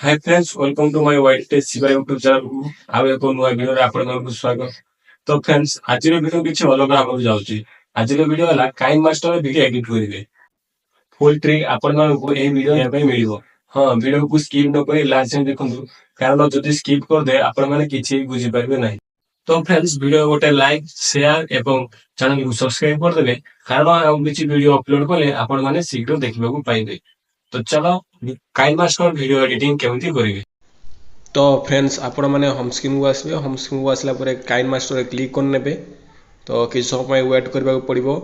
Hi friends, welcome to my wild taste Shiva YouTube channel आउ एक नुआ वीडियो रे आपण मानकु स्वागत। तो फ्रेंड्स आज वीडियो किछि अलग आबो जाउची। आज वीडियो हला काइन मास्टर वीडियो एडिट करिवे। फुल ट्रिक आपण मानकु ए वीडियो या पे मिलिबो। हां, वीडियो को स्किप न करी लास्ट जाय देखंतु, कारण जदि स्किप कर दे आपण माने किछि बुझि पारबे नाही। तो फ्रेंड्स वीडियो गोटे लाइक शेयर एवं चैनल को सब्सक्राइब कर देबे, कारण हम किछि वीडियो अपलोड कले आपण माने शीघ्र देखिबा को पाइबे। तो चलो काइन मास्टर वीडियो एडिटिंग केमती करिवे। तो फ्रेंड्स आपण मैंने होम स्क्रीन को आसबे। होम स्क्रीन को आसला परे काइन मास्टर रे क्लिक कर नेबे। तो किछ समय वेट करबा पड़िबो।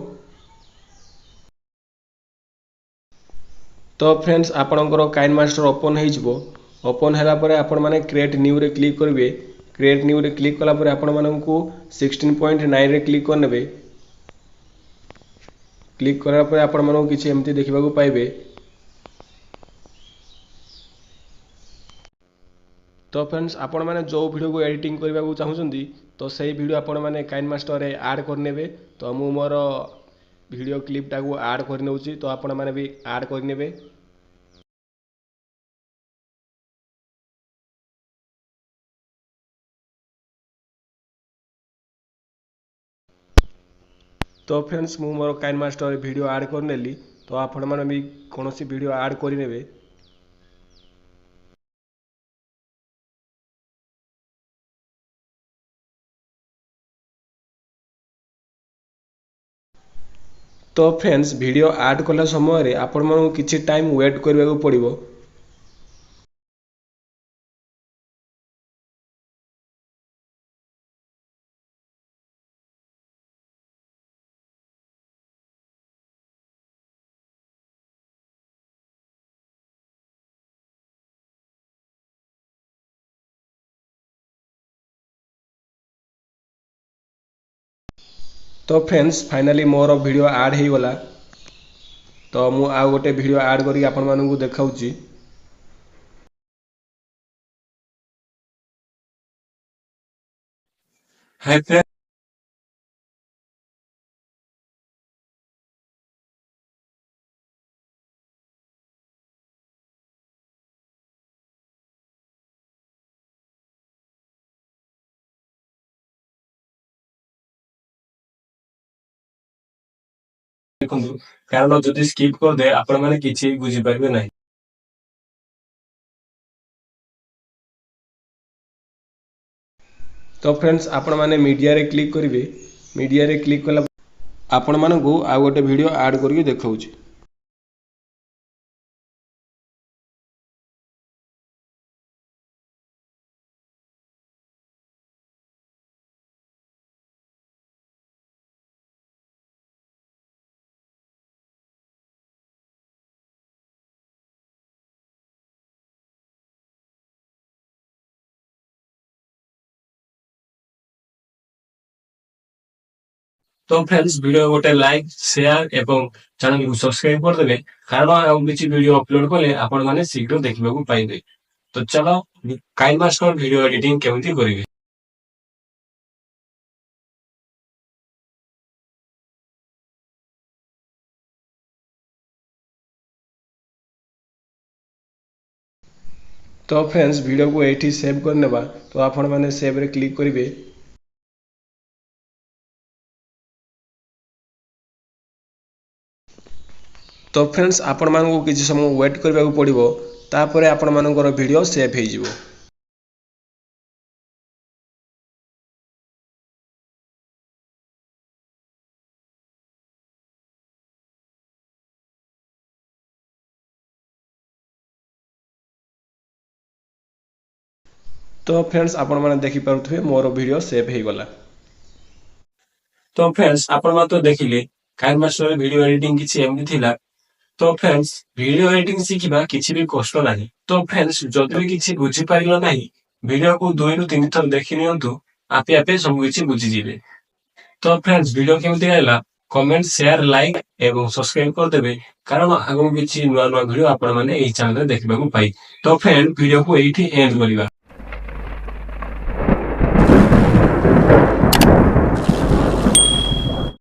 तो फ्रेंड्स आपणकर काइन मास्टर ओपन हो जिवो। ओपन हैला परे आपण माने क्रिएट न्यू रे क्लिक करिवे। क्रिएट न्यू रे क्लिक कला परे आपण माननकु 16.9 रे क्लिक कर नेबे। क्लिक करा परे आपण माननकु किछ एमती देखिबा को पाइबे। तो फ्रेंड्स आपण मैंने जो वीडियो को एडिटिंग करने को चाहूँगी तो सही वीडियो आपण मैंने काइन मास्टर रे ऐड करने। तो मु मोर वीडियो क्लिपटा को ऐड कर तो आपण मैंने भी ऐड करने। तो फ्रेंड्स मु मोर काइन मास्टर वीडियो ऐड करनेली। तो आपण मैंने भी कौन सी वीडियो ऐड करने। तो फ्रेंड्स वीडियो ऐड कला समय आपण मानू किछि टाइम वेट करबा को पड़िबो। तो फ्रेंड्स फाइनली मोर वीडियो ऐड हो गला। तो मु आ गोटे वीडियो ऐड करी आपण मानू देखाउची। हाय फ्रेंड्स, देखंतु कारण जदि स्किप कर दे आपण माने किछि बुझि पारबे नाही। तो फ्रेंड्स आपण माने मीडिया रे क्लिक करिवे। मीडिया रे क्लिक कला आपण मानकु आ गोटे वीडियो ऐड करके देखाउची। तो फ्रेंड्स वीडियो गोटे लाइक शेयर एवं चैनल को सब्सक्राइब कर देबे, कारण हम किछि वीडियो अपलोड कले आपण माने शीघ्र देखिबा को पाइबे। तो चलो काइन मास्टर वीडियो एडिटिंग केमती करिवे। तो फ्रेंड्स वीडियो को एठी सेव करनेबा। तो आपण माने सेव रे क्लिक करिवे। तो फ्रेंड्स आपण मानकु किछि समय वेट करबा को पड़िबो। तापरे आपण मानकर वीडियो सेव हो जिवो। तो फ्रेंड्स आपण माने देखि पारुथबे मोर वीडियो सेव हो गला। तो फ्रेंड्स आपण मा तो देखिले काइन मास्टर वीडियो एडिटिंग किछि एमि थिला। तो फ्रेंड्स वीडियो एडिटिंग शिखिबा किछि भी कष्ट नाही। तो फ्रेंड्स जदि भी किछि बुझि पारिलो नाही, वीडियो को 2 रु 3 थर देखि नियंतु, आपे आपे सब किछि बुझि जिवे। तो फ्रेंड्स वीडियो केमति आइला कमेंट शेयर लाइक एवं सब्सक्राइब कर देबे, कारण आगो किछि नुआ नुआ वीडियो आपण माने एई चैनल रे देखिबा को पाई। तो फ्रेंड वीडियो को एठी एंड करिबा।